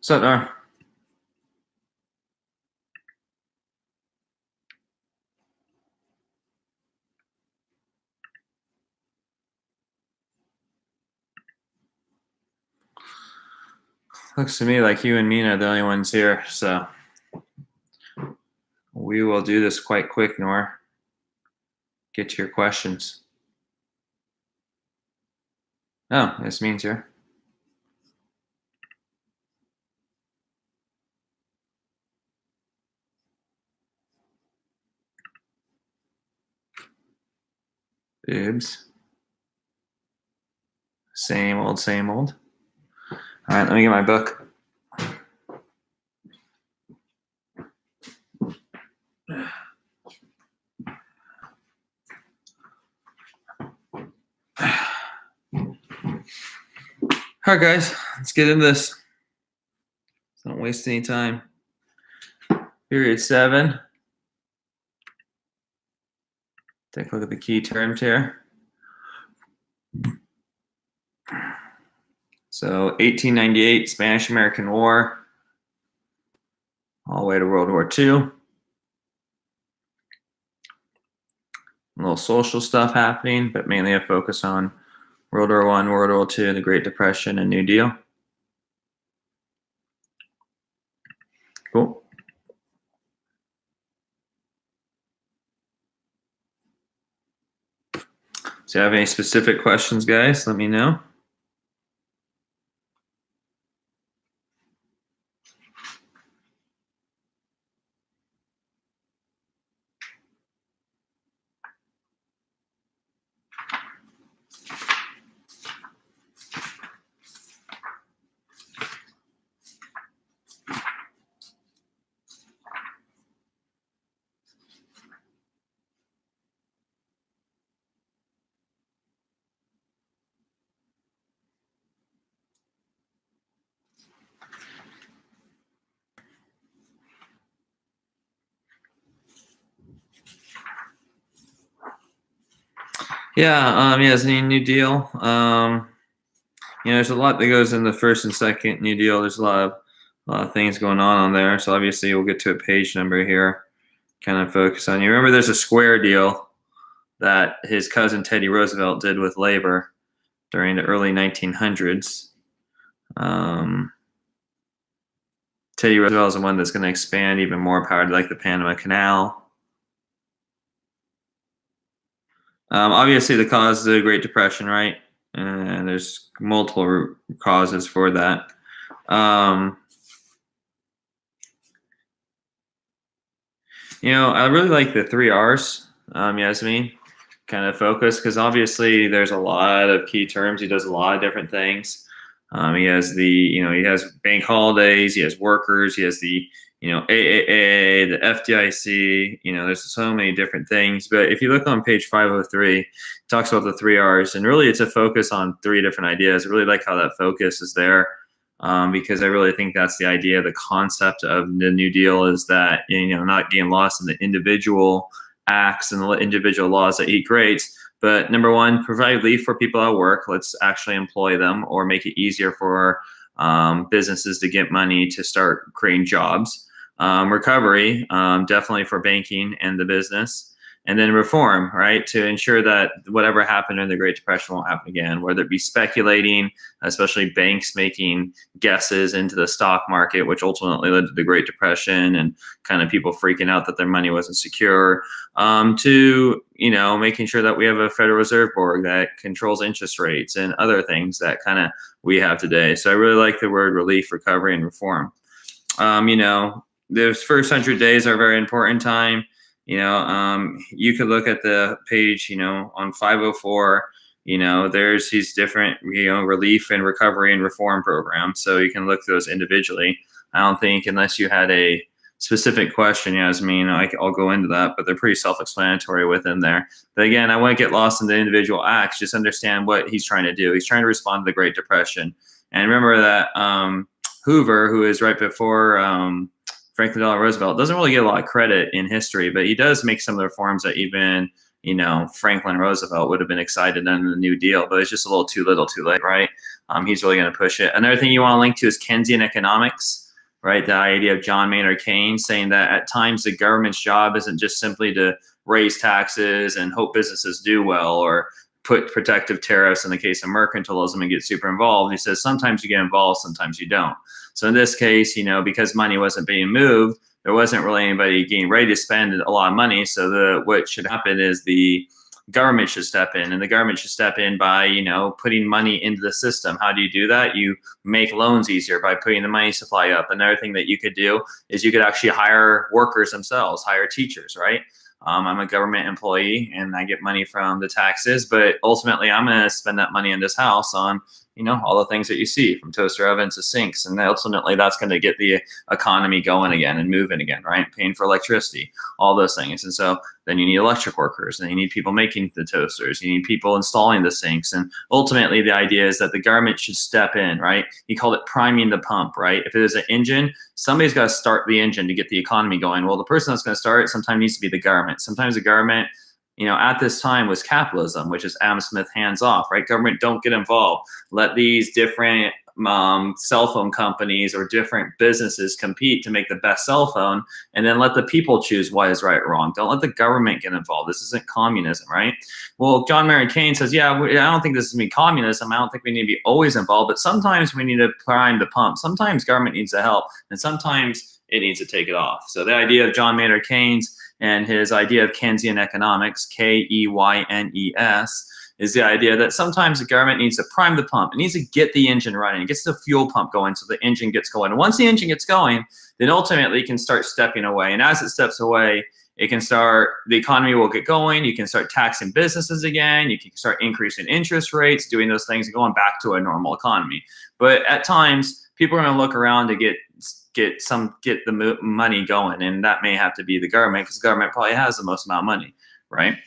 What's up, Nora? Looks to me like you and Mina are the only ones here, so we will do this quite quick, Nora. Get to your questions. Oh, this means here. Boobs. Same old, same old. All right, let me get my book. All right, guys, let's get into this. Don't waste any time. Period 7. Take a look at the key terms here. So 1898, Spanish-American War, all the way to World War II. A little social stuff happening, but mainly a focus on World War I, World War II, the Great Depression, and New Deal. Cool. So if you have any specific questions, guys, let me know. Yes, New Deal. There's a lot that goes in the first and second New Deal. There's a lot of things going on there. So obviously we'll get to a page number here, kind of focus on. You remember there's a square deal that his cousin Teddy Roosevelt did with labor during the early 1900s. Teddy Roosevelt is the one that's going to expand even more power to like the Panama Canal. Obviously, the cause is the Great Depression, right? And there's multiple causes for that. I really like the 3 R's, Yasmin, kind of focus, because obviously there's a lot of key terms. He does a lot of different things. He has he has bank holidays, he has workers, he has the, AAA, the FDIC, there's so many different things. But if you look on page 503, it talks about the 3 R's, and really it's a focus on 3 different ideas. I really like how that focus is there, because I really think that's the idea, the concept of the New Deal is that, not getting lost in the individual acts and the individual laws that he creates. But number 1, provide relief for people at work. Let's actually employ them or make it easier for businesses to get money to start creating jobs. Recovery, definitely for banking and the business. And then reform, right, to ensure that whatever happened in the Great Depression won't happen again, whether it be speculating, especially banks making guesses into the stock market, which ultimately led to the Great Depression and kind of people freaking out that their money wasn't secure, to, making sure that we have a Federal Reserve Board that controls interest rates and other things that kind of we have today. So I really like the word relief, recovery, and reform. Those first 100 days are a very important time. You could look at the page, on 504, there's these different, relief and recovery and reform programs. So you can look at those individually. I don't think, unless you had a specific question, Yasmin, I'll go into that, but they're pretty self-explanatory within there. But again, I wouldn't get lost in the individual acts. Just understand what he's trying to do. He's trying to respond to the Great Depression. And remember that Hoover, who is right before Franklin Delano Roosevelt, doesn't really get a lot of credit in history, but he does make some of the reforms that even Franklin Roosevelt would have been excited under the New Deal, but it's just a little too little too late, right? He's really going to push it. Another thing you want to link to is Keynesian Economics, right? The idea of John Maynard Keynes saying that at times the government's job isn't just simply to raise taxes and hope businesses do well, or put protective tariffs in the case of mercantilism and get super involved. He says sometimes you get involved, sometimes you don't. So in this case, because money wasn't being moved, there wasn't really anybody getting ready to spend a lot of money. So what should happen is the government should step in, and the government should step in by, putting money into the system. How do you do that? You make loans easier by putting the money supply up. Another thing that you could do is you could actually hire workers themselves, hire teachers, right? I'm a government employee and I get money from the taxes, but ultimately I'm going to spend that money in this house on, all the things that you see, from toaster ovens to sinks. And ultimately that's going to get the economy going again and moving again, right? Paying for electricity, all those things. And so then you need electric workers, and you need people making the toasters, you need people installing the sinks. And ultimately the idea is that the government should step in, right? He called it priming the pump, right? If it is an engine, somebody's got to start the engine to get the economy going. Well, the person that's going to start it sometimes needs to be the government. Sometimes the government, at this time was capitalism, which is Adam Smith, hands off, right? Government, don't get involved. Let these different cell phone companies or different businesses compete to make the best cell phone, and then let the people choose what is right or wrong. Don't let the government get involved. This isn't communism, right? Well, John Maynard Keynes says, I don't think this is me communism. I don't think we need to be always involved, but sometimes we need to prime the pump. Sometimes government needs to help, and sometimes it needs to take it off. So the idea of John Maynard Keynes and his idea of Keynesian economics, Keynes, is the idea that sometimes the government needs to prime the pump. It needs to get the engine running. It gets the fuel pump going so the engine gets going. And once the engine gets going, then ultimately it can start stepping away. And as it steps away, the economy will get going. You can start taxing businesses again. You can start increasing interest rates, doing those things and going back to a normal economy. But at times, people are going to look around to get the money going, and that may have to be the government, because the government probably has the most amount of money, right?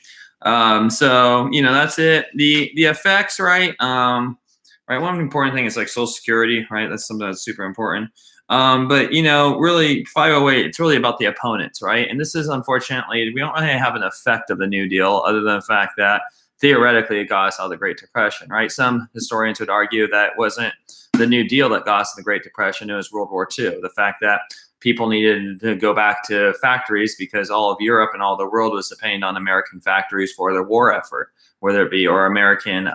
So that's it. The effects, right? Right. One important thing is like Social Security, right? That's something that's super important. But really 508, it's really about the opponents, right? And this is, unfortunately, we don't really have an effect of the New Deal other than the fact that theoretically it got us out of the Great Depression, right? Some historians would argue that it wasn't the New Deal that got us in the Great Depression. It was World War II. The fact that people needed to go back to factories because all of Europe and all the world was depending on American factories for their war effort, whether it be or American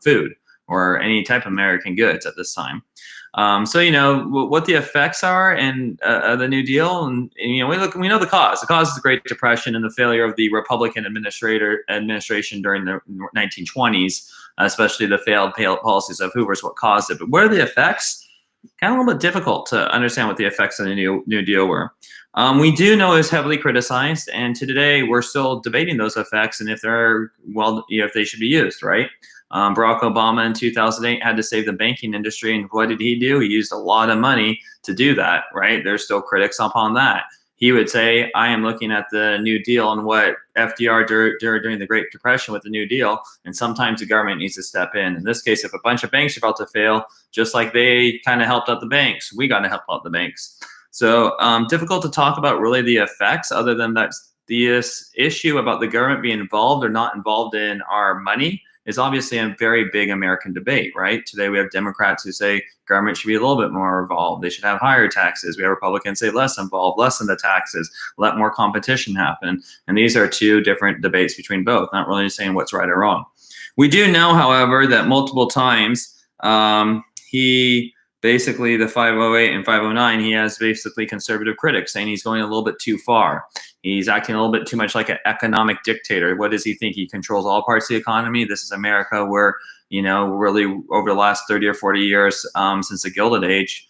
food or any type of American goods at this time. So what the effects are and the New Deal, and we know the cause. The cause is the Great Depression and the failure of the Republican administration during the 1920s, especially the failed policies of Hoover's what caused it. But what are the effects? Kind of a little bit difficult to understand what the effects of the New Deal were. We do know it's heavily criticized, and to today we're still debating those effects and if if they should be used, right? Barack Obama in 2008 had to save the banking industry, and what did he do? He used a lot of money to do that, right? There's still critics upon that. He would say, I am looking at the New Deal and what FDR during the Great Depression with the New Deal, and sometimes the government needs to step in. In this case, if a bunch of banks are about to fail, just like they kind of helped out the banks, we got to help out the banks. So difficult to talk about really the effects, other than that this issue about the government being involved or not involved in our money is obviously a very big American debate, right? Today we have Democrats who say government should be a little bit more involved. They should have higher taxes. We have Republicans say less involved, lessen the taxes, let more competition happen. And these are two different debates between both, not really saying what's right or wrong. We do know, however, that multiple times he basically, the 508 and 509, he has basically conservative critics saying he's going a little bit too far. He's acting a little bit too much like an economic dictator. What does he think? He controls all parts of the economy. This is America where, really over the last 30 or 40 years since the Gilded Age,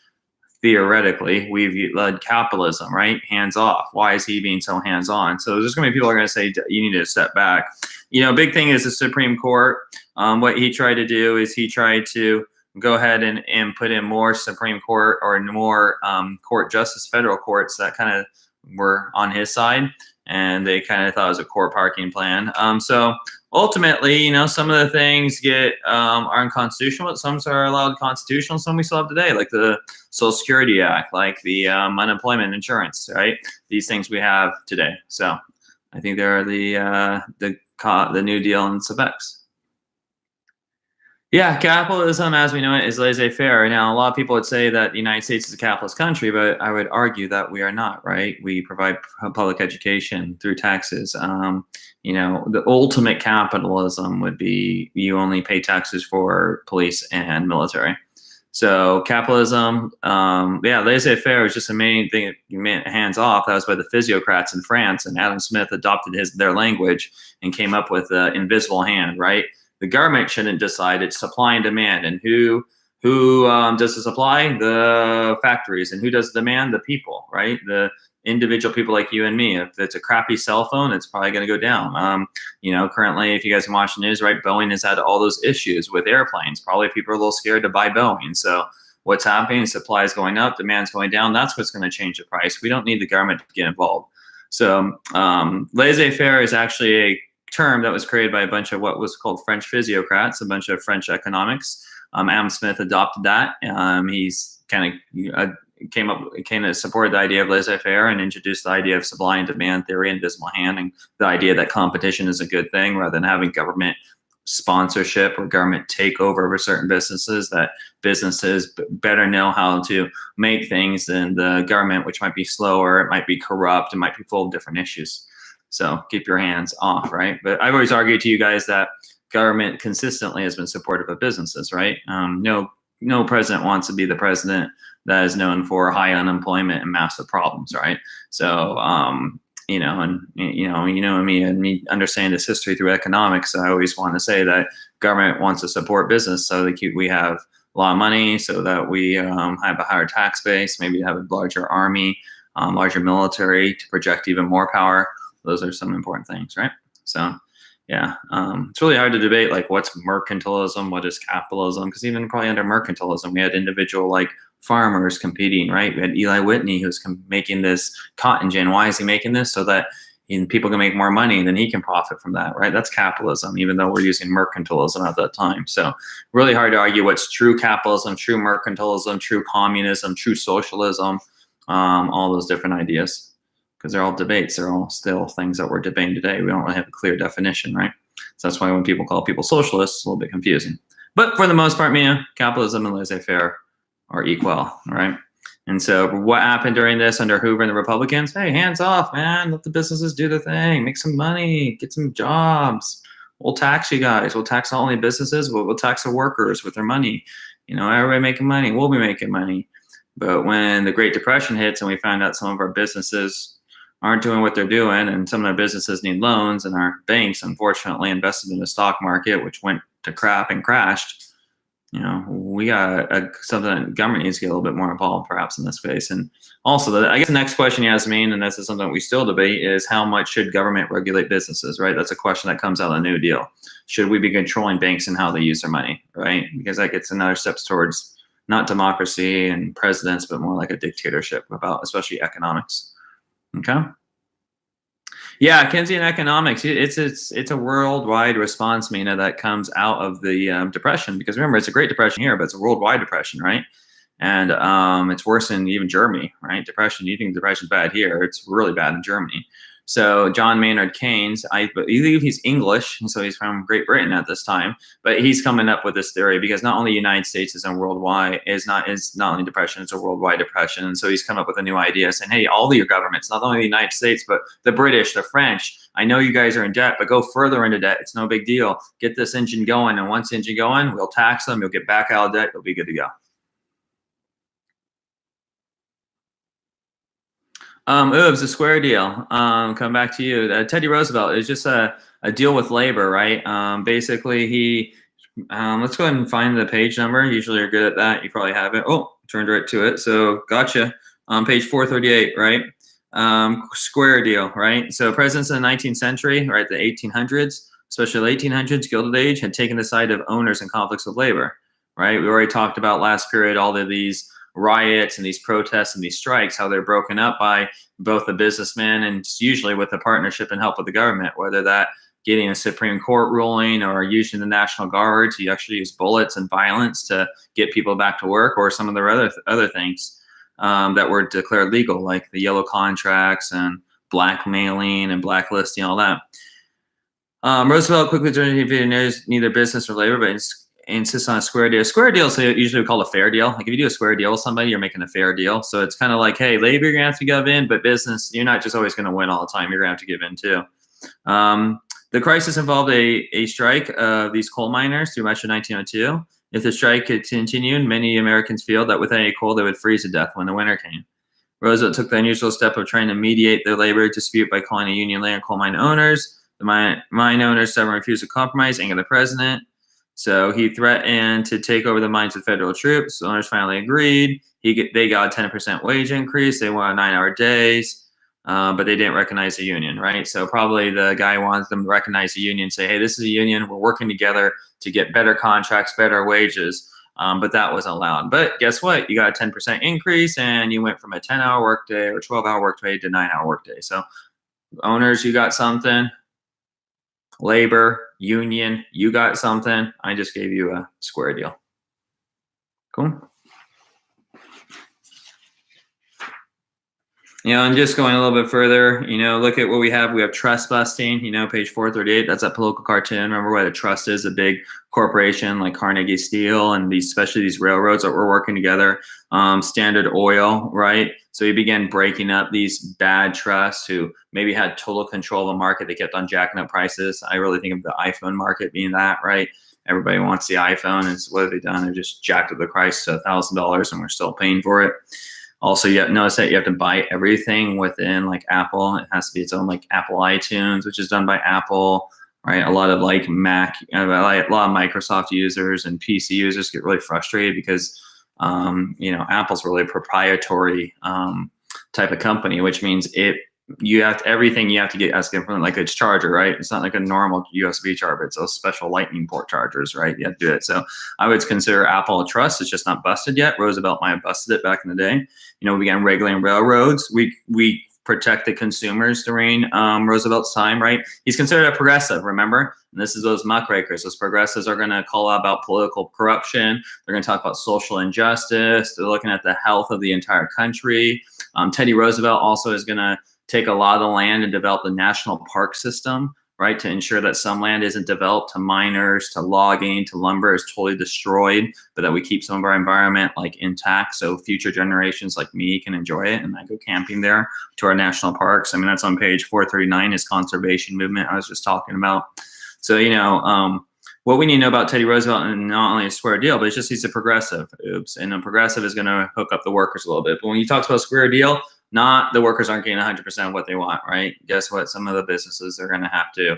theoretically, we've led capitalism, right? Hands off. Why is he being so hands on? So there's going to be people who are going to say, you need to step back. Big thing is the Supreme Court. What he tried to do is he tried to go ahead and put in more Supreme Court or more court justice, federal courts that kind of were on his side, and they kind of thought it was a court parking plan. So ultimately, some of the things are unconstitutional, but some are allowed constitutional, some we still have today, like the Social Security Act, like the unemployment insurance, right? These things we have today. So I think there are the caught the New Deal and its effects. Yeah, capitalism, as we know it, is laissez-faire. Now, a lot of people would say that the United States is a capitalist country, but I would argue that we are not, right? We provide public education through taxes. The ultimate capitalism would be you only pay taxes for police and military. So capitalism, laissez-faire is just the main thing. Hands off. That was by the physiocrats in France, and Adam Smith adopted their language and came up with the invisible hand, right? The government shouldn't decide. It's supply and demand, and who does the supply? The factories. And who does the demand? The people, right? The individual people like you and me. If it's a crappy cell phone, it's probably going to go down. Currently, if you guys watch the news, right, Boeing has had all those issues with airplanes. Probably people are a little scared to buy Boeing. So what's happening? Supply is going up, demand's going down. That's what's going to change the price. We don't need the government to get involved. So laissez-faire is actually a term that was created by a bunch of what was called French physiocrats, a bunch of French economics. Adam Smith adopted that. He's kind of came to support the idea of laissez-faire and introduced the idea of supply and demand theory, invisible hand, and the idea that competition is a good thing rather than having government sponsorship or government takeover over certain businesses, that businesses better know how to make things than the government, which might be slower, it might be corrupt, it might be full of different issues. So keep your hands off, right? But I've always argued to you guys that government consistently has been supportive of businesses, right? No president wants to be the president that is known for high unemployment and massive problems, right? So, me and me understanding this history through economics, I always want to say that government wants to support business so that we have a lot of money, so that we have a higher tax base, maybe have a larger army, larger military to project even more power. Those are some important things, right? So, yeah, it's really hard to debate like what's mercantilism, what is capitalism, because even probably under mercantilism, we had individual like farmers competing, right? We had Eli Whitney who's making this cotton gin. Why is he making this? So that people can make more money and then he can profit from that, right? That's capitalism, even though we're using mercantilism at that time. So really hard to argue what's true capitalism, true mercantilism, true communism, true socialism, all those different ideas. Because they're all debates. They're all still things that we're debating today. We don't really have a clear definition, right? So that's why when people call people socialists, it's a little bit confusing. But for the most part, capitalism and laissez-faire are equal, right? And so what happened during this under Hoover and the Republicans? Hey, hands off, man. Let the businesses do their thing. Make some money. Get some jobs. We'll tax you guys. We'll tax not only businesses, but we'll tax the workers with their money. Everybody making money. We'll be making money. But when the Great Depression hits and we found out some of our businesses aren't doing what they're doing, and some of our businesses need loans, and our banks, unfortunately, invested in the stock market, which went to crap and crashed. We got something that government needs to get a little bit more involved, perhaps, in this space. And also, I guess the next question, Yasmin, and this is something we still debate, is how much should government regulate businesses, right? That's a question that comes out of the New Deal. Should we be controlling banks and how they use their money, right? Because that gets another steps towards not democracy and presidents, but more like a dictatorship about especially economics. Okay. Yeah, Keynesian Economics. It's a worldwide response, Mina, that comes out of the depression. Because remember, it's a Great Depression here, but it's a worldwide depression, right? And it's worse in even Germany, right? Depression. You think depression's bad here? It's really bad in Germany. So John Maynard Keynes, I believe he's English, and so he's from Great Britain at this time. But he's coming up with this theory because not only the United States is not only depression, it's a worldwide depression. And so he's come up with a new idea saying, hey, all of your governments, not only the United States, but the British, the French, I know you guys are in debt, but go further into debt. It's no big deal. Get this engine going, and once the engine going, we'll tax them. You'll get back out of debt. You'll be good to go. It's a square deal. Come back to you. Teddy Roosevelt is just a deal with labor, right? Basically, he let's go ahead and find the page number. Usually you're good at that. You probably have it. Oh, turned right to it. So gotcha. Page 438, right? Square deal, right? So presidents in the 19th century, right, the 1800s, especially the 1800s, Gilded Age, had taken the side of owners in conflicts with labor, right? We already talked about last period all of these riots and these protests and these strikes, how they're broken up by both the businessmen and usually with the partnership and help of the government, whether that getting a Supreme Court ruling or using the National Guard to actually use bullets and violence to get people back to work, or some of the other things that were declared legal, like the yellow contracts and blackmailing and blacklisting, all that. Roosevelt quickly turned into neither business or labor, but insists on a square deal. Square deal is usually called a fair deal. Like if you do a square deal with somebody, you're making a fair deal. So it's kind of like, hey, labor, you're gonna have to give in, but business, you're not just always gonna win all the time. You're gonna have to give in too. The crisis involved a strike of these coal miners through much of 1902. If the strike had continued, many Americans feel that without any coal, they would freeze to death when the winter came. Roosevelt took the unusual step of trying to mediate the labor dispute by calling a union land coal mine owners. The mine owners stubbornly refused to compromise, angered the president. So he threatened to take over the mines with federal troops. The owners finally agreed. They got a 10% wage increase. They wanted 9-hour days, but they didn't recognize the union, right? So probably the guy wants them to recognize the union, say, hey, this is a union. We're working together to get better contracts, better wages. But that wasn't allowed. But guess what? You got a 10% increase, and you went from a 10-hour workday or 12-hour workday to 9-hour workday. So owners, you got something. Labor, union, you got something. I just gave you a square deal. Cool. And just going a little bit further, look at what we have. We have trust busting, page 438. That's that political cartoon. Remember what a trust is? A big corporation like Carnegie Steel and especially these railroads that were working together. Standard Oil, right? So he began breaking up these bad trusts who maybe had total control of the market. They kept on jacking up prices. I really think of the iPhone market being that, right? Everybody wants the iPhone. And so what have they done? They've just jacked up the price to $1,000 and we're still paying for it. Also, you notice that you have to buy everything within like Apple. It has to be its own like Apple iTunes, which is done by Apple, right? A lot of like Mac, a lot of Microsoft users and PC users get really frustrated because, Apple's really a proprietary type of company, which means everything you have to get as different, like its charger, right? It's not like a normal USB charger. It's those special lightning port chargers, right? You have to do it. So I would consider Apple a trust. It's just not busted yet. Roosevelt might have busted it back in the day. We began regulating railroads. We protect the consumers during Roosevelt's time, right? He's considered a progressive, remember? And this is those muckrakers. Those progressives are going to call out about political corruption. They're going to talk about social injustice. They're looking at the health of the entire country. Teddy Roosevelt also is going to take a lot of the land and develop the national park system, right, to ensure that some land isn't developed to miners, to logging, to lumber is totally destroyed, but that we keep some of our environment like intact so future generations like me can enjoy it and I go camping there to our national parks. I mean, that's on page 439, his conservation movement I was just talking about. So, what we need to know about Teddy Roosevelt, and not only a square deal, but it's just he's a progressive. Oops. And a progressive is going to hook up the workers a little bit. But when he talks about square deal, not the workers aren't getting 100% of what they want, right? Guess what? Some of the businesses are going to have to,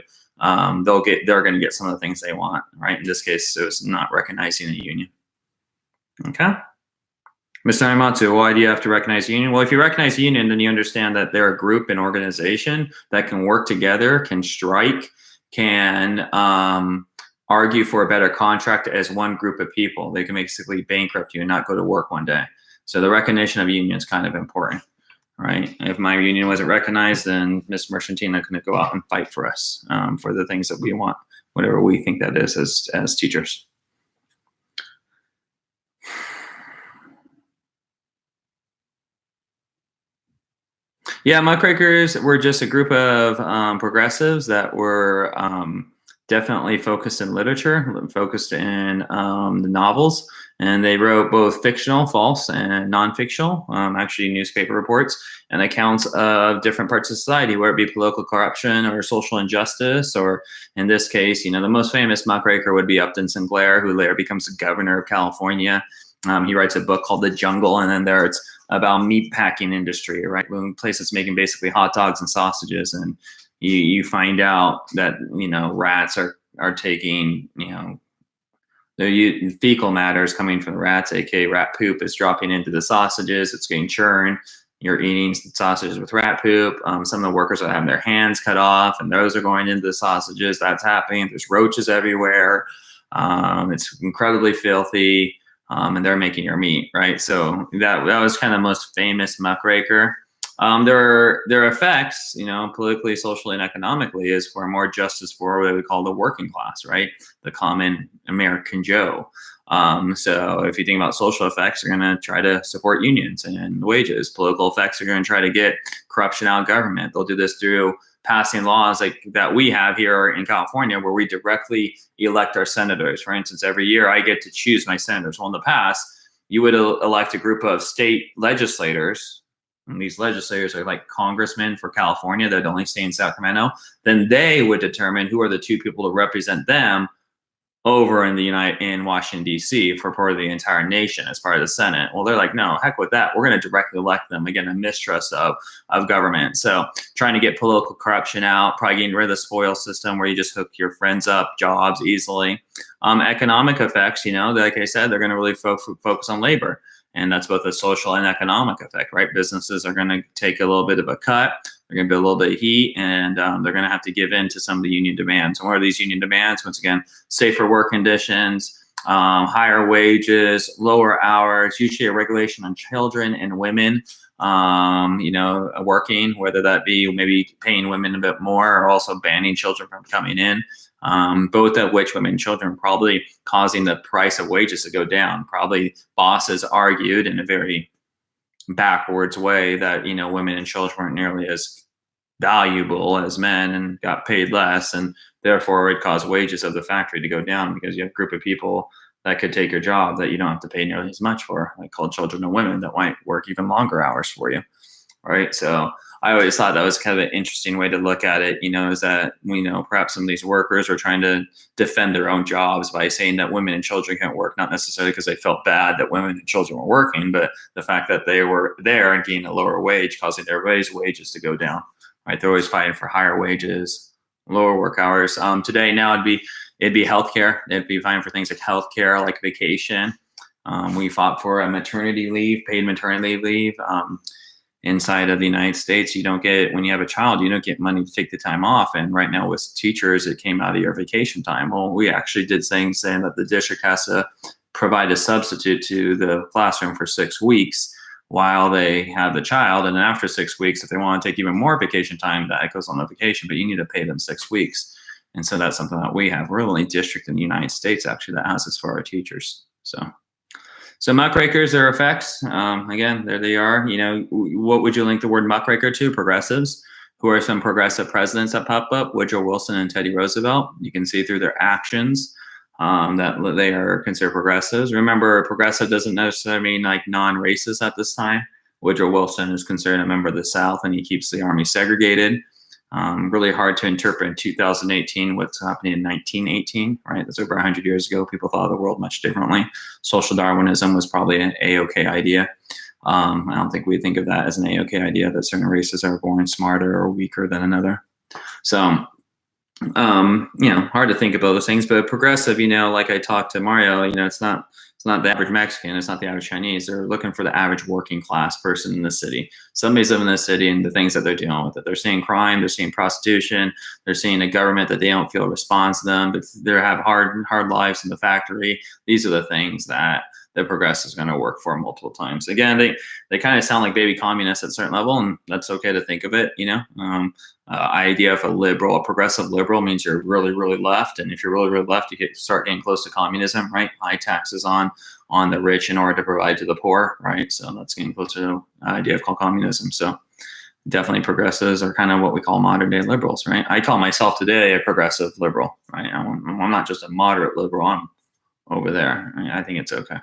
they're going to get some of the things they want, right? In this case, it was not recognizing a union. Okay. Mr. Narimatsu, why do you have to recognize a union? Well, if you recognize a union, then you understand that they're a group, an organization that can work together, can strike, can argue for a better contract as one group of people. They can basically bankrupt you and not go to work one day. So the recognition of union is kind of important, right? If my union wasn't recognized, then Ms. Merchantina couldn't go out and fight for us for the things that we want, whatever we think that is as teachers. Yeah, muckrakers were just a group of progressives that were definitely focused in literature, focused in the novels, and they wrote both fictional, false, and non-fictional, actually newspaper reports and accounts of different parts of society, whether it be political corruption or social injustice, or in this case, the most famous muckraker would be Upton Sinclair, who later becomes the governor of California. He writes a book called The Jungle, and then there it's about meat packing industry, right? One place that's making basically hot dogs and sausages, and you find out that rats are taking the fecal matter is coming from the rats, aka rat poop, is dropping into the sausages. It's getting churned. You're eating sausages with rat poop. Some of the workers are having their hands cut off, and those are going into the sausages. That's happening. There's roaches everywhere. It's incredibly filthy. And they're making your meat, right? So that was kind of the most famous muckraker. Their effects, politically, socially, and economically, is for more justice for what we call the working class, right? The common American Joe. So if you think about social effects, they're going to try to support unions and wages. Political effects are going to try to get corruption out of government. They'll do this through passing laws like that we have here in California, where we directly elect our senators. For instance, every year I get to choose my senators. Well, in the past, you would elect a group of state legislators, and these legislators are like congressmen for California that only stay in Sacramento. Then they would determine who are the two people to represent them over in Washington, D.C. for part of the entire nation as part of the Senate. Well, they're like, no, heck with that. We're going to directly elect them. Again, a mistrust of government. So trying to get political corruption out, probably getting rid of the spoil system where you just hook your friends up jobs easily. Economic effects, like I said, they're going to really focus on labor. And that's both a social and economic effect, right? Businesses are going to take a little bit of a cut. They're going to be a little bit of heat, and they're going to have to give in to some of the union demands. And what are these union demands? Once again, safer work conditions, higher wages, lower hours, usually a regulation on children and women, working, whether that be maybe paying women a bit more or also banning children from coming in. Both of which women and children are probably causing the price of wages to go down. Probably bosses argued in a very backwards way that, women and children weren't nearly as valuable as men and got paid less. And therefore it would cause wages of the factory to go down because you have a group of people that could take your job that you don't have to pay nearly as much for, like called children and women that might work even longer hours for you. Right. So I always thought that was kind of an interesting way to look at it, is that, perhaps some of these workers are trying to defend their own jobs by saying that women and children can't work, not necessarily because they felt bad that women and children were working, but the fact that they were there and getting a lower wage, causing everybody's wages to go down. Right. They're always fighting for higher wages, lower work hours. Today, now it'd be healthcare. They'd be fighting for things like healthcare, like vacation. We fought for a maternity leave, paid maternity leave. Inside of the United States, you don't get, when you have a child, you don't get money to take the time off. And right now with teachers, it came out of your vacation time. Well, we actually did things saying that the district has to provide a substitute to the classroom for 6 weeks while they have the child. And then after 6 weeks, if they want to take even more vacation time, that goes on the vacation, but you need to pay them 6 weeks. And so that's something that we have. We're the only district in the United States actually that has this for our teachers. So muckrakers, their effects, again, there they are. What would you link the word muckraker to? Progressives. Who are some progressive presidents that pop up? Woodrow Wilson and Teddy Roosevelt. You can see through their actions that they are considered progressives. Remember, progressive doesn't necessarily mean like non-racist at this time. Woodrow Wilson is considered a member of the South, and he keeps the Army segregated. Really hard to interpret in 2018 what's happening in 1918, right? That's over 100 years ago. People thought of the world much differently. Social Darwinism was probably an A-OK idea. I don't think we think of that as an A-OK idea, that certain races are born smarter or weaker than another. So, hard to think about those things, but progressive, like I talked to Mario, it's not the average Mexican, it's not the average Chinese. They're looking for the average working class person in the city. Somebody's living in the city and the things that they're dealing with. It. They're seeing crime, they're seeing prostitution, they're seeing a government that they don't feel responds to them, but they have hard lives in the factory. These are the things that the progressive is going to work for multiple times. Again, they kind of sound like baby communists at a certain level, and that's okay to think of it. Idea of a progressive liberal means you're really, really left, and if you're really, really left, you start getting close to communism, right? High taxes on the rich in order to provide to the poor, right? So that's getting closer to an idea called communism. So definitely progressives are kind of what we call modern day liberals, right? I call myself today a progressive liberal, right? I'm not just a moderate liberal. I'm over there. I think it's okay.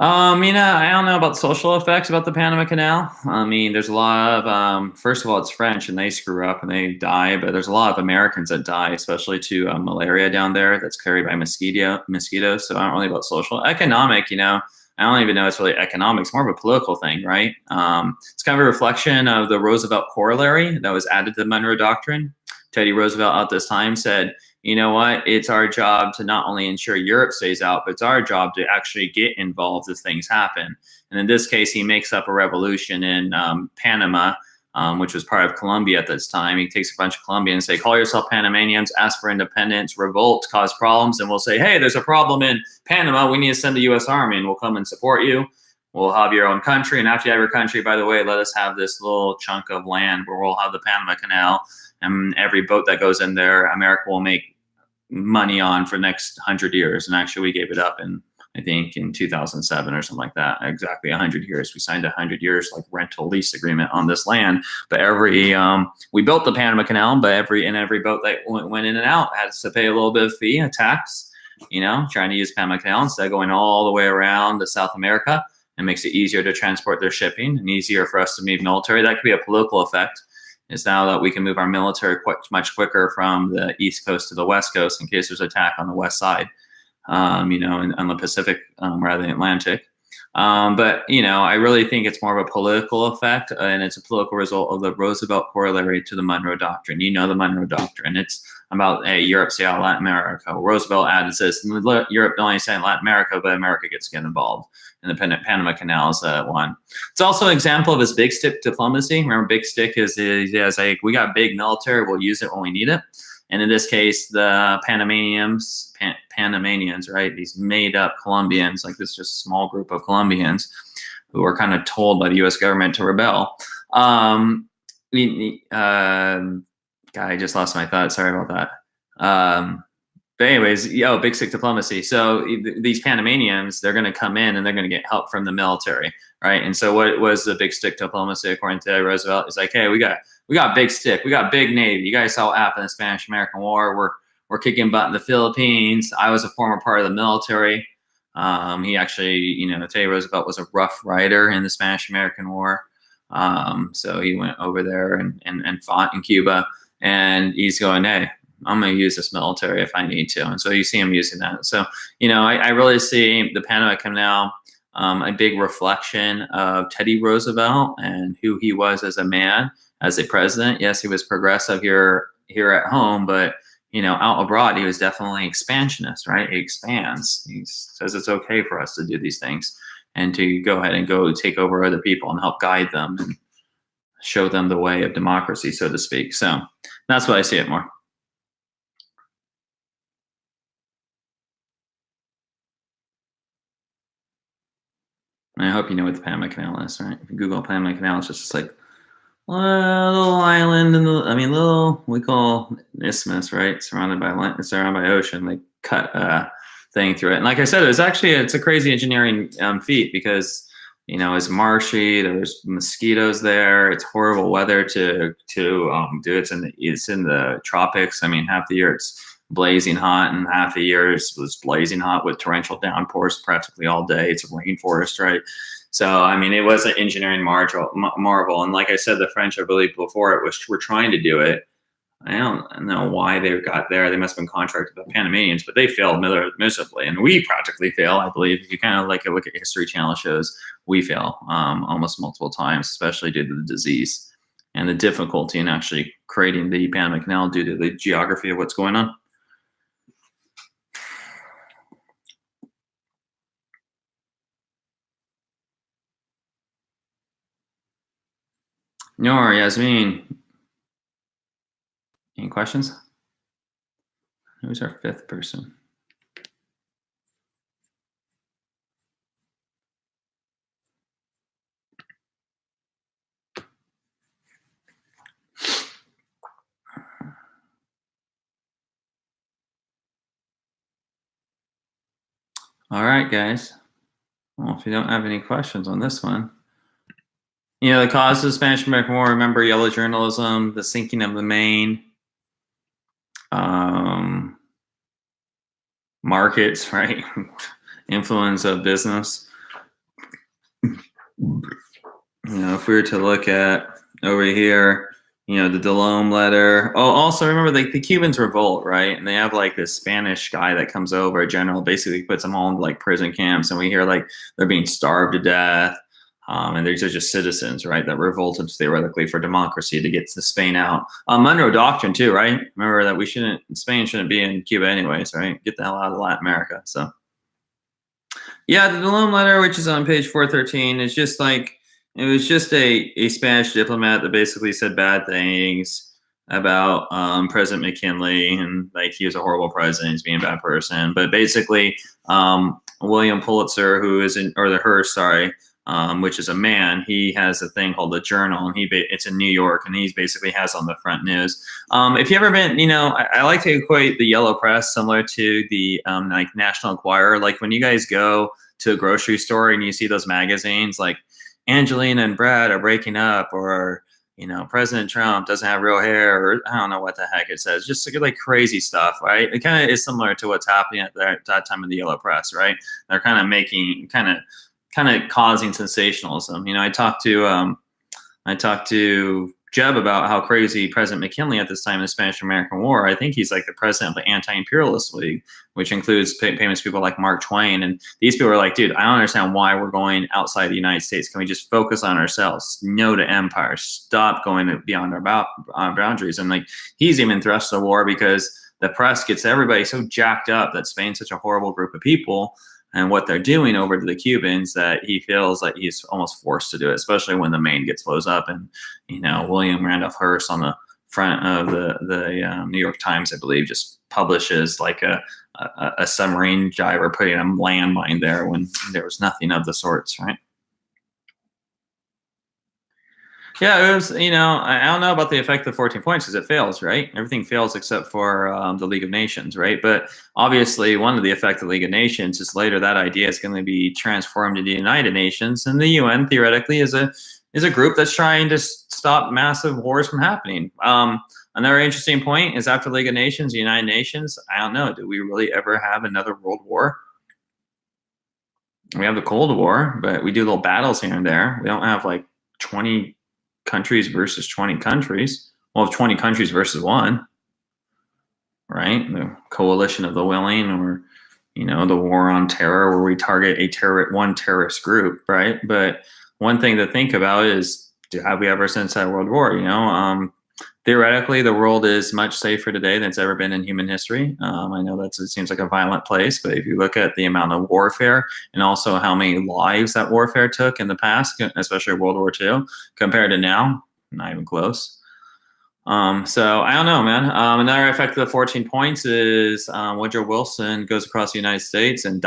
I don't know about social effects about the Panama Canal. There's a lot of, first of all, it's French and they screw up and they die, but there's a lot of Americans that die, especially to malaria down there that's carried by mosquitoes. So I don't really about social. Economic, I don't even know it's really economics, more of a political thing, right? It's kind of a reflection of the Roosevelt corollary that was added to the Monroe Doctrine. Teddy Roosevelt at this time said, you know what, it's our job to not only ensure Europe stays out, but it's our job to actually get involved as things happen. And in this case, he makes up a revolution in Panama, which was part of Colombia at this time. He takes a bunch of Colombians, say, call yourself Panamanians, ask for independence, revolt, cause problems, and we'll say, hey, there's a problem in Panama. We need to send the U.S. Army, and we'll come and support you. We'll have your own country. And after you have your country, by the way, let us have this little chunk of land where we'll have the Panama Canal. And every boat that goes in there, America will make money on for the next 100 years. And actually, we gave it up in I think in 2007 or something like that. Exactly 100 years. We signed 100 years like rental lease agreement on this land. But we built the Panama Canal, but every boat that went in and out had to pay a little bit of fee, a tax, trying to use Panama Canal instead of going all the way around to South America. It makes it easier to transport their shipping and easier for us to move military. That could be a political effect. Is now that we can move our military much quicker from the East Coast to the West Coast in case there's an attack on the West side, on the Pacific rather than Atlantic. But I really think it's more of a political effect, and it's a political result of the Roosevelt corollary to the Monroe Doctrine. The Monroe Doctrine. It's about Europe, Seattle, Latin America. Roosevelt added this: Europe don't understand Latin America, but America gets to get involved. And the Panama Canal is one. It's also an example of his big stick diplomacy. Remember, big stick is like, we got big military, we'll use it when we need it. And in this case, the Panamanians, right? These made up Colombians, like this just small group of Colombians who were kind of told by the U.S. government to rebel. God, I just lost my thought. Sorry about that. But anyways, big stick diplomacy. So these Panamanians, they're going to come in and they're going to get help from the military, right? And so what was the big stick diplomacy according to Roosevelt? It's like, hey, we got big stick, we got big Navy. You guys saw what happened in the Spanish-American War. We're kicking butt in the Philippines. I was a former part of the military. He actually, Teddy Roosevelt was a Rough Rider in the Spanish-American War. So he went over there and fought in Cuba. And he's going, hey, I'm going to use this military if I need to. And so you see him using that. So, I really see the Panama Canal a big reflection of Teddy Roosevelt and who he was as a man, as a president. Yes, he was progressive here at home, but, out abroad, he was definitely expansionist, right? He expands. He says it's okay for us to do these things and to go ahead and go take over other people and help guide them and show them the way of democracy, so to speak. So that's what I see it more. And I hope you know what the Panama Canal is, right? If you Google Panama Canal, it's just like a little island little, we call isthmus, right? Surrounded by ocean. They cut a thing through it. And like I said, it's a crazy engineering feat because, it's marshy, there's mosquitoes there, it's horrible weather to do. It's in the tropics. Half the year it's blazing hot, and half the year was blazing hot with torrential downpours practically all day. It's a rainforest, right? So, it was an engineering marvel. And like I said, the French, I believe, before it were trying to do it. I don't know why they got there. They must have been contracted by Panamanians, but they failed miserably. And we practically fail, I believe. If you kind of look at History Channel shows, we fail almost multiple times, especially due to the disease and the difficulty in actually creating the Panama Canal due to the geography of what's going on. Noor, Yasmin, any questions? Who's our fifth person? All right, guys. Well, if you don't have any questions on this one. The cause of the Spanish-American War, remember yellow journalism, the sinking of the Maine, markets, right? Influence of business. If we were to look at over here, the Delome letter. Oh, also remember the Cubans revolt, right? And they have this Spanish guy that comes over, a general, basically puts them all in prison camps. And we hear they're being starved to death. And these are just citizens, right, that revolted theoretically for democracy to get to Spain out. Monroe Doctrine too, right? Remember that Spain shouldn't be in Cuba anyways, right? Get the hell out of Latin America. So, yeah, the Delome letter, which is on page 413, is just it was just a Spanish diplomat that basically said bad things about President McKinley, and he was a horrible president, he's being a bad person. But basically, William Pulitzer, who is Hearst, sorry. which is a man. He has a thing called the Journal, and it's in New York, and he basically has on the front news. If you ever been, I like to equate the yellow press similar to the like National Enquirer. Like when you guys go to a grocery store and you see those magazines, like Angelina and Brad are breaking up, or President Trump doesn't have real hair, or I don't know what the heck it says, just like crazy stuff, right? It kind of is similar to what's happening at that time in the yellow press, right? They're kind of making, kind of causing sensationalism. I talked to Jeb about how crazy President McKinley at this time in the Spanish-American War. I think he's like the president of the Anti-Imperialist League, which includes famous people like Mark Twain. And these people are like, dude, I don't understand why we're going outside the United States. Can we just focus on ourselves? No to empire. Stop going beyond our boundaries. And like, he's even thrust the war because the press gets everybody so jacked up that Spain's such a horrible group of people and what they're doing over to the Cubans that he feels like he's almost forced to do it, especially when the Maine gets blows up. And, William Randolph Hearst on the front of the New York Times, I believe, just publishes like a submarine diver putting a landmine there when there was nothing of the sorts, right? Yeah, it was, I don't know about the effect of 14 points because it fails, right? Everything fails except for the League of Nations, right? But obviously, one of the effects of the League of Nations is later that idea is going to be transformed into the United Nations. And the UN, theoretically, is a group that's trying to stop massive wars from happening. Another interesting point is after the League of Nations, the United Nations, I don't know, do we really ever have another world war? We have the Cold War, but we do little battles here and there. We don't have like 20 countries versus 20 countries. Well, 20 countries versus one, right? The coalition of the willing, or the war on terror, where we target one terrorist group, right? But one thing to think about is, have we ever since that World War? Theoretically, the world is much safer today than it's ever been in human history. I know it seems like a violent place, but if you look at the amount of warfare and also how many lives that warfare took in the past, especially World War II, compared to now, not even close. So I don't know, man. Another effect of the 14 points is Woodrow Wilson goes across the United States and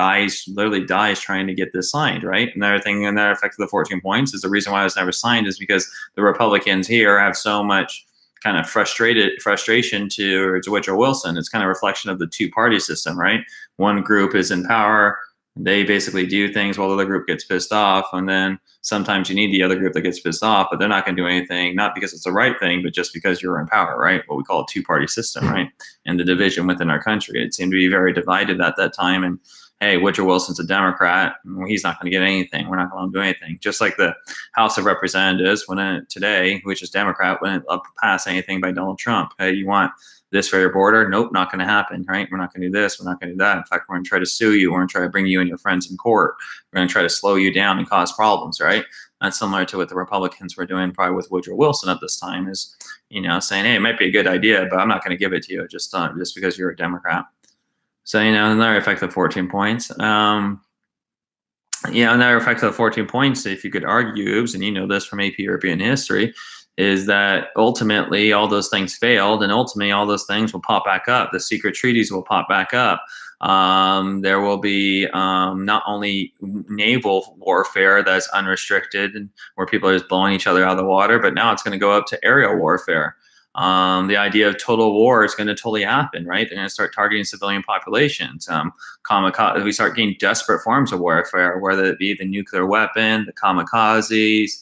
literally dies trying to get this signed, right? Another effect of the 14 points is the reason why it was never signed is because the Republicans here have so much kind of frustration towards Woodrow Wilson. It's kind of a reflection of the two-party system, right? One group is in power. They basically do things while the other group gets pissed off. And then sometimes you need the other group that gets pissed off, but they're not going to do anything, not because it's the right thing, but just because you're in power, right? What we call a two-party system, right? And the division within our country. It seemed to be very divided at that time. And hey, Woodrow Wilson's a Democrat. Well, he's not going to get anything. We're not going to do anything. Just like the House of Representatives today, which is Democrat, wouldn't pass anything by Donald Trump. Hey, you want this for your border? Nope, not going to happen, right? We're not going to do this. We're not going to do that. In fact, we're going to try to sue you. We're going to try to bring you and your friends in court. We're going to try to slow you down and cause problems, right? That's similar to what the Republicans were doing probably with Woodrow Wilson at this time is, saying, hey, it might be a good idea, but I'm not going to give it to you just because you're a Democrat. So, another effect of 14 points. Another effect of 14 points, if you could argue, and this from AP European history, is that ultimately all those things failed, and ultimately all those things will pop back up. The secret treaties will pop back up. There will be not only naval warfare that's unrestricted, and where people are just blowing each other out of the water, but now it's going to go up to aerial warfare. The idea of total war is going to totally happen, right? They're going to start targeting civilian populations. We start getting desperate forms of warfare, whether it be the nuclear weapon, the kamikazes,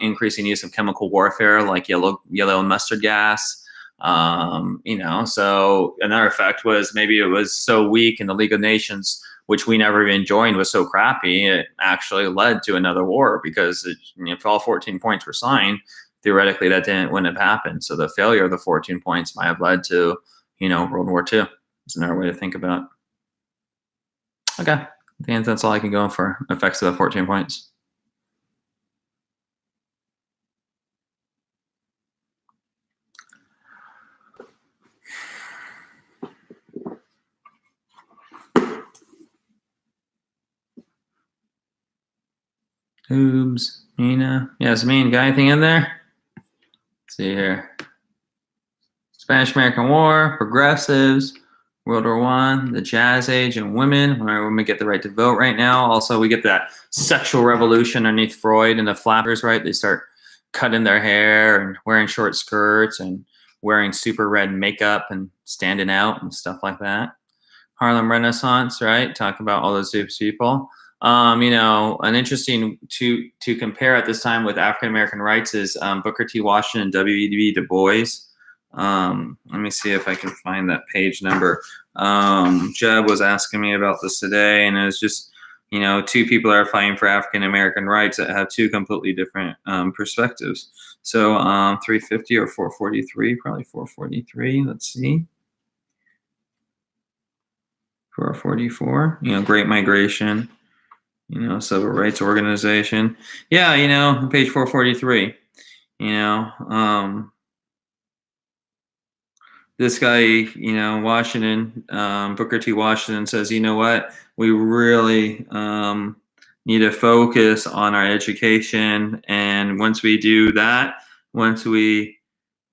increasing use of chemical warfare like yellow mustard gas. So another effect was maybe it was so weak in the League of Nations, which we never even joined, was so crappy, it actually led to another war because if all 14 points were signed, theoretically that wouldn't have happened. So the failure of the 14 points might have led to, World War II. It's another way to think about it. Okay. I think that's all I can go for effects of the 14 points. Oops, Nina. Yasmin, got anything in there? Let's see here. Spanish-American War, progressives, World War One, the Jazz Age, and women. Where women get the right to vote right now. Also, we get that sexual revolution underneath Freud and the flappers. Right, they start cutting their hair and wearing short skirts and wearing super red makeup and standing out and stuff like that. Harlem Renaissance, right? Talk about all those people. An interesting to compare at this time with African American rights is Booker T. Washington and W.E.B. Du Bois. Let me see if I can find that page number. Jeb was asking me about this today, and it was just, two people are fighting for African American rights that have two completely different perspectives. So 350 or 443, probably 443. Let's see. 444, Great Migration, Civil Rights Organization. Yeah, page 443, this guy, Washington, Booker T. Washington says, you know what, we really need to focus on our education. And once we do that, once we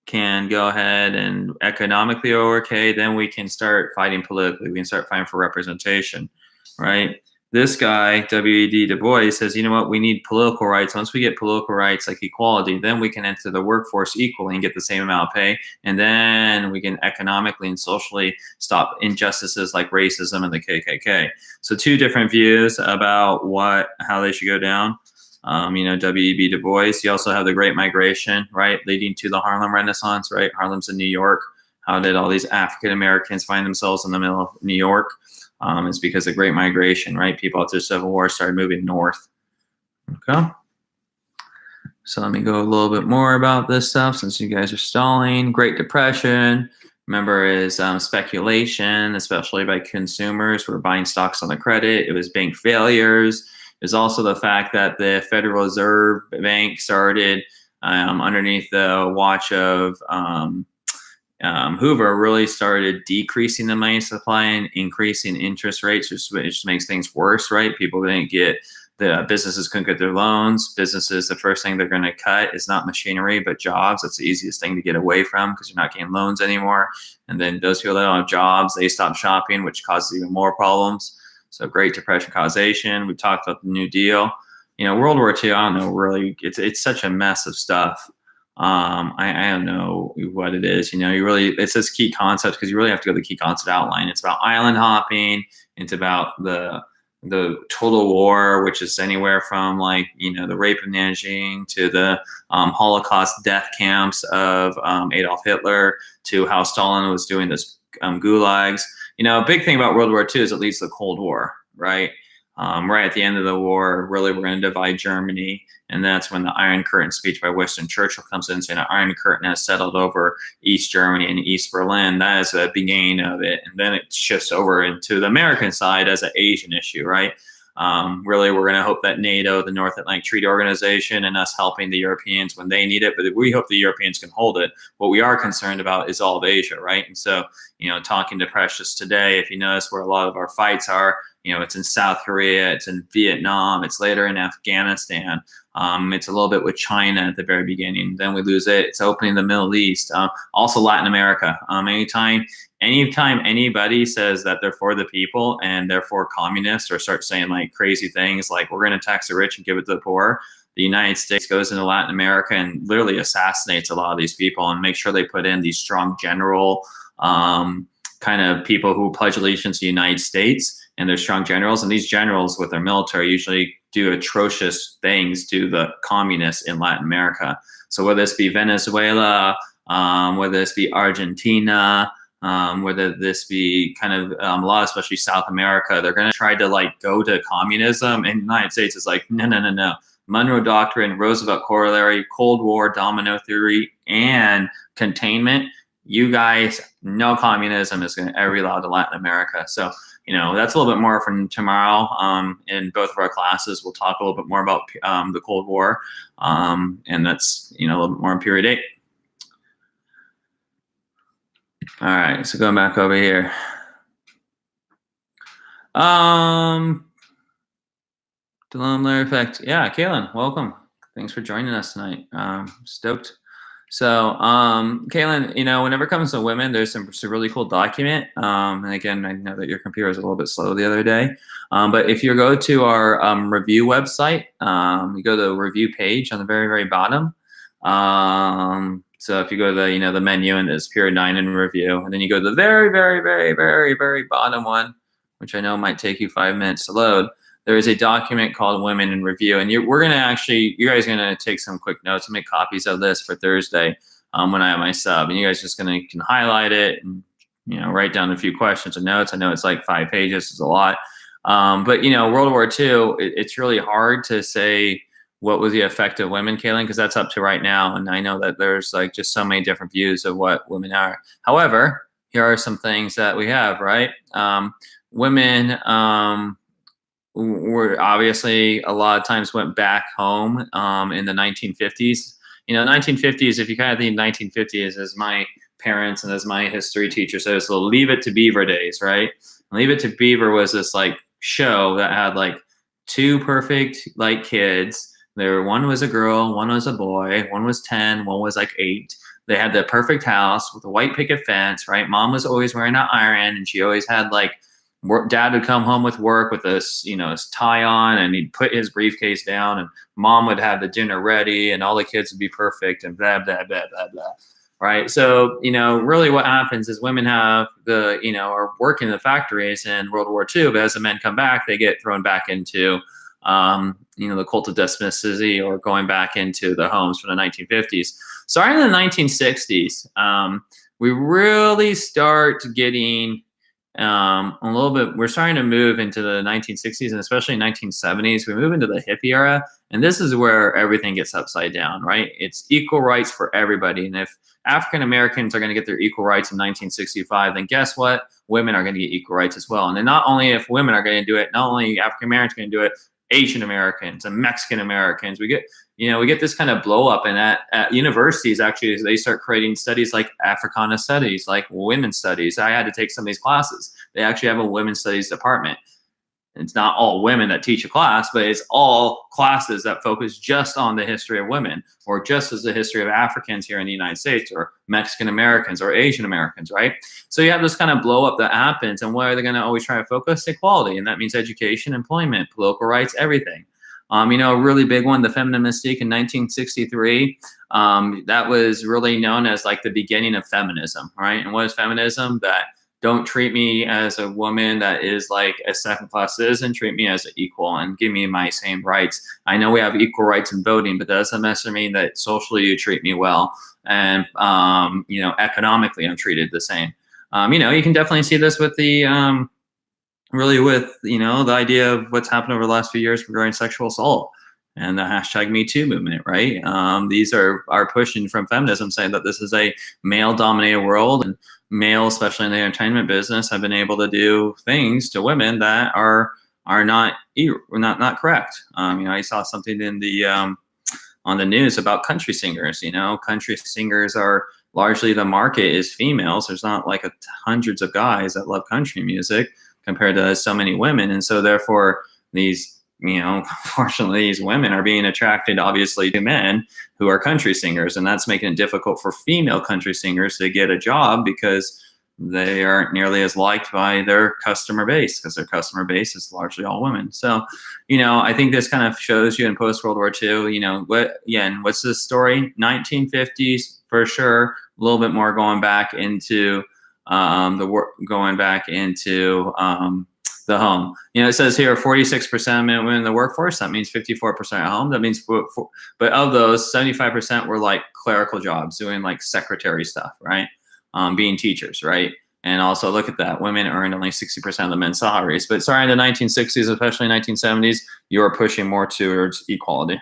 can go ahead and economically are okay, then we can start fighting politically. We can start fighting for representation, right? This guy, W.E.B. Du Bois, says, you know what, we need political rights. Once we get political rights like equality, then we can enter the workforce equally and get the same amount of pay. And then we can economically and socially stop injustices like racism and the KKK. So two different views about how they should go down. W.E.B. Du Bois. You also have the Great Migration, right, leading to the Harlem Renaissance, right? Harlem's in New York. How did all these African Americans find themselves in the middle of New York? It's because of Great Migration, right? People after the Civil War started moving north. Okay. So let me go a little bit more about this stuff since you guys are stalling. Great Depression, remember, is speculation, especially by consumers who were buying stocks on the credit. It was bank failures. There's also the fact that the Federal Reserve Bank started underneath the watch of Hoover, really started decreasing the money supply and increasing interest rates, which makes things worse, right? People didn't get, the businesses couldn't get their loans. Businesses, the first thing they're going to cut is not machinery, but jobs. That's the easiest thing to get away from because you're not getting loans anymore. And then those people that don't have jobs, they stop shopping, which causes even more problems. So Great Depression causation. We talked about the New Deal. World War II, I don't know, really, it's such a mess of stuff. I don't know what it is. It says key concepts because you really have to go to the key concept outline. It's about island hopping. It's about the total war, which is anywhere from the rape of Nanjing to the Holocaust death camps of Adolf Hitler to how Stalin was doing this gulags. A big thing about World War II is it leads to the Cold War, right? Right at the end of the war, really, we're going to divide Germany. And that's when the Iron Curtain speech by Winston Churchill comes in, saying the Iron Curtain has settled over East Germany and East Berlin. That is the beginning of it. And then it shifts over into the American side as an Asian issue, right? Really, we're going to hope that NATO, the North Atlantic Treaty Organization, and us helping the Europeans when they need it. But we hope the Europeans can hold it. What we are concerned about is all of Asia, right? And so, talking to Precious today, if you notice where a lot of our fights are, it's in South Korea, it's in Vietnam, it's later in Afghanistan. It's a little bit with China at the very beginning. Then we lose it. It's opening the Middle East. Also Latin America. Anytime anybody says that they're for the people and they're for communists or start saying crazy things like we're going to tax the rich and give it to the poor, the United States goes into Latin America and literally assassinates a lot of these people and makes sure they put in these strong general kind of people who pledge allegiance to the United States. And they're strong generals, and these generals with their military usually do atrocious things to the communists in Latin America. So whether this be Venezuela, whether this be Argentina, whether this be kind of a lot, especially South America, they're going to try to go to communism. And the United States is no. Monroe Doctrine, Roosevelt Corollary, Cold War, domino theory, and containment. You guys, no communism is going to ever be allowed to Latin America. So, that's a little bit more from tomorrow. In both of our classes, we'll talk a little bit more about the Cold War. And that's, a little bit more in period 8. All right, so going back over here. DeLong Layer Effect. Yeah, Kaylin, welcome. Thanks for joining us tonight. Stoked So, Kaylin, whenever it comes to women, there's some really cool document. And again, I know that your computer was a little bit slow the other day. But if you go to our review website, you go to the review page on the very, very bottom. So if you go to the menu and there's period 9 in review, and then you go to the very, very, very, very, very bottom one, which I know might take you 5 minutes to load. There is a document called Women in Review, and we're going to actually, you guys are going to take some quick notes and make copies of this for Thursday when I have my sub, and you guys just can highlight it and write down a few questions and notes. I know it's like 5 pages, is a lot, but World War II, it's really hard to say what was the effect of women, Kaylin, because that's up to right now, and I know that there's like just so many different views of what women are. However, here are some things that we have, right? Women were obviously a lot of times went back home in the 1950s. 1950s, if you kind of think 1950s as my parents and as my history teacher says, so Leave It to Beaver days, right? Leave It to Beaver was this like show that had like 2 perfect like kids. One was a girl, one was a boy, one was 10, one was like 8. They had the perfect house with a white picket fence, right? Mom was always wearing an iron, and she always had like dad would come home with work with his tie on, and he'd put his briefcase down, and mom would have the dinner ready, and all the kids would be perfect, and blah, blah, blah, blah, blah. Right. So, really what happens is women are working in the factories in World War II, but as the men come back, they get thrown back into, the cult of domesticity, or going back into the homes from the 1950s. Starting in the 1960s, we really start getting a little bit, we're starting to move into the 1960s, and especially 1970s. We move into the hippie era, and this is where everything gets upside down, right? It's equal rights for everybody. And if African Americans are going to get their equal rights in 1965, then guess what? Women are going to get equal rights as well. And then not only if women are going to do it, not only African Americans are going to do it, Asian Americans and Mexican Americans. We get this kind of blow up, and at universities, actually, they start creating studies like Africana studies, like women's studies. I had to take some of these classes. They actually have a women's studies department. It's not all women that teach a class, but it's all classes that focus just on the history of women, or just as the history of Africans here in the United States, or Mexican Americans, or Asian Americans, right? So you have this kind of blow up that happens, and what are they going to always try to focus? Equality, and that means education, employment, political rights, everything. A really big one, the feminine mystique in 1963. That was really known as like the beginning of feminism, right? And what is feminism? That don't treat me as a woman that is like a second-class citizen. Treat me as an equal and give me my same rights. I know we have equal rights in voting, but that doesn't necessarily mean that socially you treat me well, and economically I'm treated the same. You can definitely see this with the the idea of what's happened over the last few years regarding sexual assault and the hashtag Me Too movement, right? These are pushing from feminism, saying that this is a male-dominated world, and males, especially in the entertainment business, have been able to do things to women that are not correct. I saw something in the on the news about country singers. Country singers are largely, the market is females. There's not like hundreds of guys that love country music compared to so many women, and so therefore these. Fortunately, these women are being attracted, obviously, to men who are country singers, and that's making it difficult for female country singers to get a job because they aren't nearly as liked by their customer base, because their customer base is largely all women. So, I think this kind of shows you in post-World War II, what's this story? 1950s, for sure, a little bit more going back into the home. It says here 46% of women in the workforce. That means 54% at home. That means, but of those, 75% were like clerical jobs, doing like secretary stuff, right? Being teachers, right? And also look at that, women earned only 60% of the men's salaries. But starting in the 1960s, especially 1970s, you are pushing more towards equality.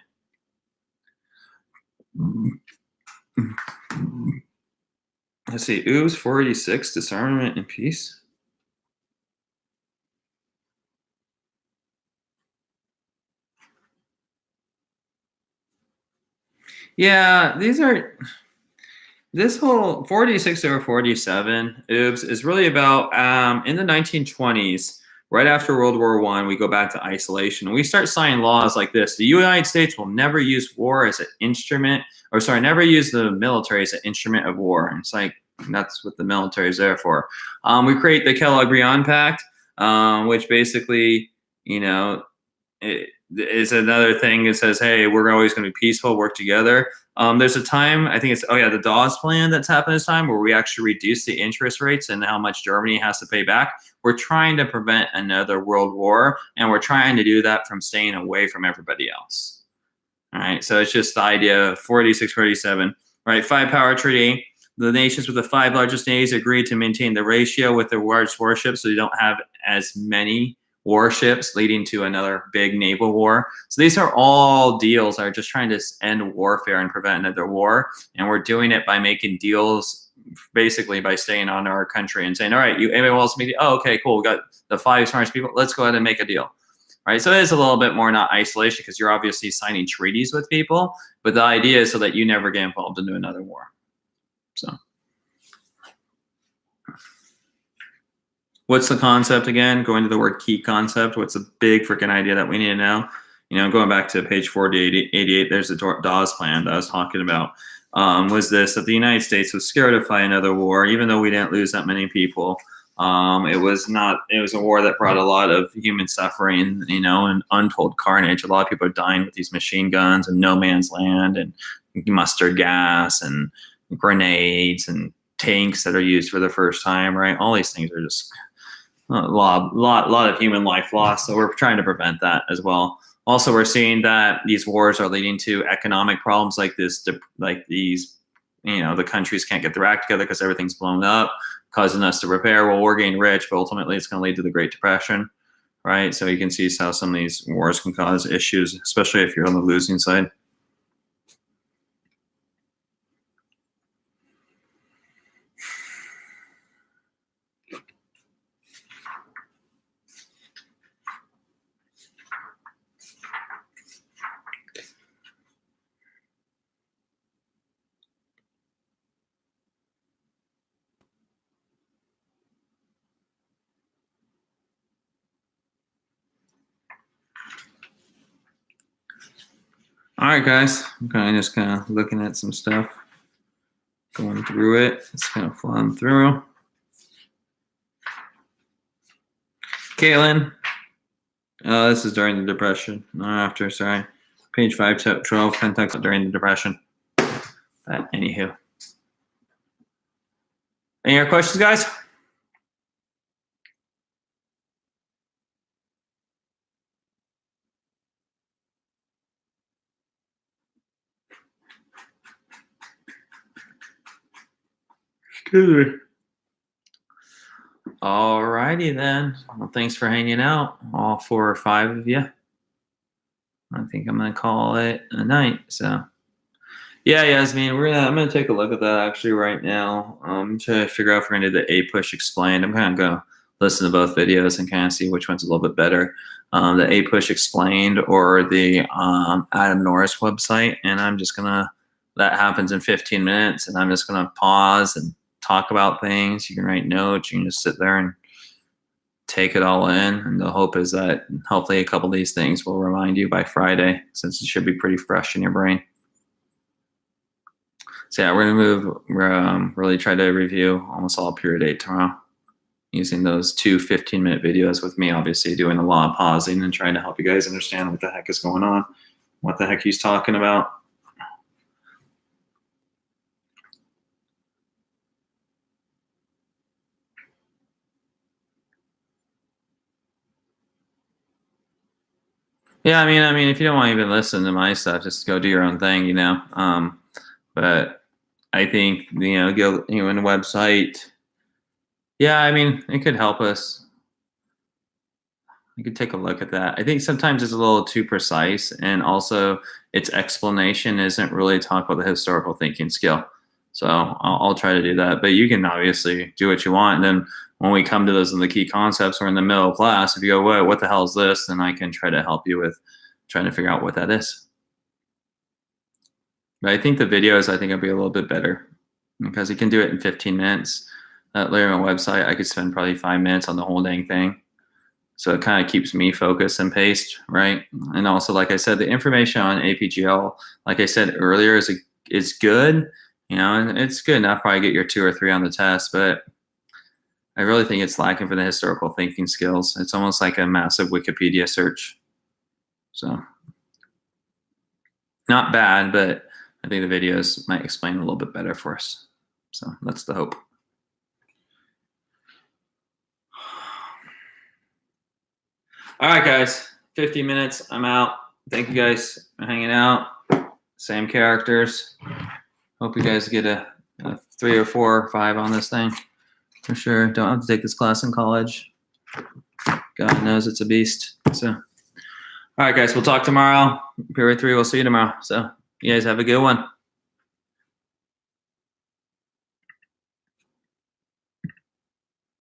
Let's see, ooze 486, disarmament and peace. Yeah, this whole 46 over 47, oops, is really about in the 1920s, Right after World War I, we go back to isolation. And we start signing laws like this. The United States will never use war as an instrument, or sorry, never use the military as an instrument of war. And it's like, that's what the military is there for. We create the Kellogg-Briand Pact, which basically, you know, it is another thing. It says, hey, we're always going to be peaceful, work together. There's a time, I think it's, the Dawes Plan that's happened this time, where we actually reduce the interest rates and how much Germany has to pay back. We're trying to prevent another world war, and we're trying to do that from staying away from everybody else. All right, so it's just the idea of 46, 47, right? 5-power treaty. The nations with the 5 largest navies agreed to maintain the ratio with their largest warships, so you don't have as many warships, leading to another big naval war. So these are all deals that are just trying to end warfare and prevent another war. And we're doing it by making deals, basically by staying on our country and saying, all right, anybody wants me to, oh, okay, cool. We got the 5 smartest people. Let's go ahead and make a deal. Right. So it is a little bit more not isolation, because you're obviously signing treaties with people. But the idea is so that you never get involved into another war. So what's the concept again? Going to the word key concept. What's the big freaking idea that we need to know? Going back to page 488, there's the Dawes Plan that I was talking about. Was this that the United States was scared to fight another war, even though we didn't lose that many people. It was a war that brought a lot of human suffering, and untold carnage. A lot of people are dying with these machine guns and no man's land and mustard gas and grenades and tanks that are used for the first time, right? All these things are just a lot of human life lost. So we're trying to prevent that as well. Also, we're seeing that these wars are leading to economic problems like this, like these, the countries can't get their act together because everything's blown up, causing us to repair. Well, we're getting rich, but ultimately it's going to lead to the Great Depression, right? So you can see how some of these wars can cause issues, especially if you're on the losing side. All right, guys, I'm just kind of looking at some stuff, going through it. It's kind of flying through. Caitlin, this is during the Depression. After, sorry. Page 512, context during the Depression. But anywho. Any other questions, guys? Excuse me. All righty then. Well, thanks for hanging out, all 4 or 5 of you. I think I'm gonna call it a night. So, yeah, Yasmin, I'm gonna take a look at that actually right now. To figure out if we're gonna do the A push explained. I'm kind of gonna listen to both videos and kind of see which one's a little bit better. The A push explained or the Adam Norris website, and I'm just gonna. That happens in 15 minutes, and I'm just gonna pause and talk about things. You can write notes. You can just sit there and take it all in. And the hope is that hopefully a couple of these things will remind you by Friday, since it should be pretty fresh in your brain. So yeah, we're gonna really try to review almost all period 8 tomorrow, using those 2 15-minute videos with me, obviously doing a lot of pausing and trying to help you guys understand what the heck is going on, what the heck he's talking about. Yeah, I mean, if you don't want to even listen to my stuff, just go do your own thing, But I think go in a website. Yeah, I mean, it could help us. You could take a look at that. I think sometimes it's a little too precise, and also its explanation isn't really talk about the historical thinking skill. So I'll try to do that. But you can obviously do what you want. And then when we come to those in the key concepts or in the middle of class, if you go, what the hell is this? Then I can try to help you with trying to figure out what that is. But I think the videos, will be a little bit better because you can do it in 15 minutes. That Lehrman website, I could spend probably 5 minutes on the whole dang thing. So it kind of keeps me focused and paced, right? And also, like I said, the information on APGL, like I said earlier, is good, and it's good enough. Probably get your 2 or 3 on the test, but I really think it's lacking for the historical thinking skills. It's almost like a massive Wikipedia search. So not bad, but I think the videos might explain a little bit better for us. So that's the hope. All right, guys, 50 minutes. I'm out. Thank you guys for hanging out. Same characters. Hope you guys get a 3 or 4 or 5 on this thing for sure. Don't have to take this class in college. God knows it's a beast. So, all right, guys, we'll talk tomorrow. Period 3, we'll see you tomorrow. So, you guys have a good one.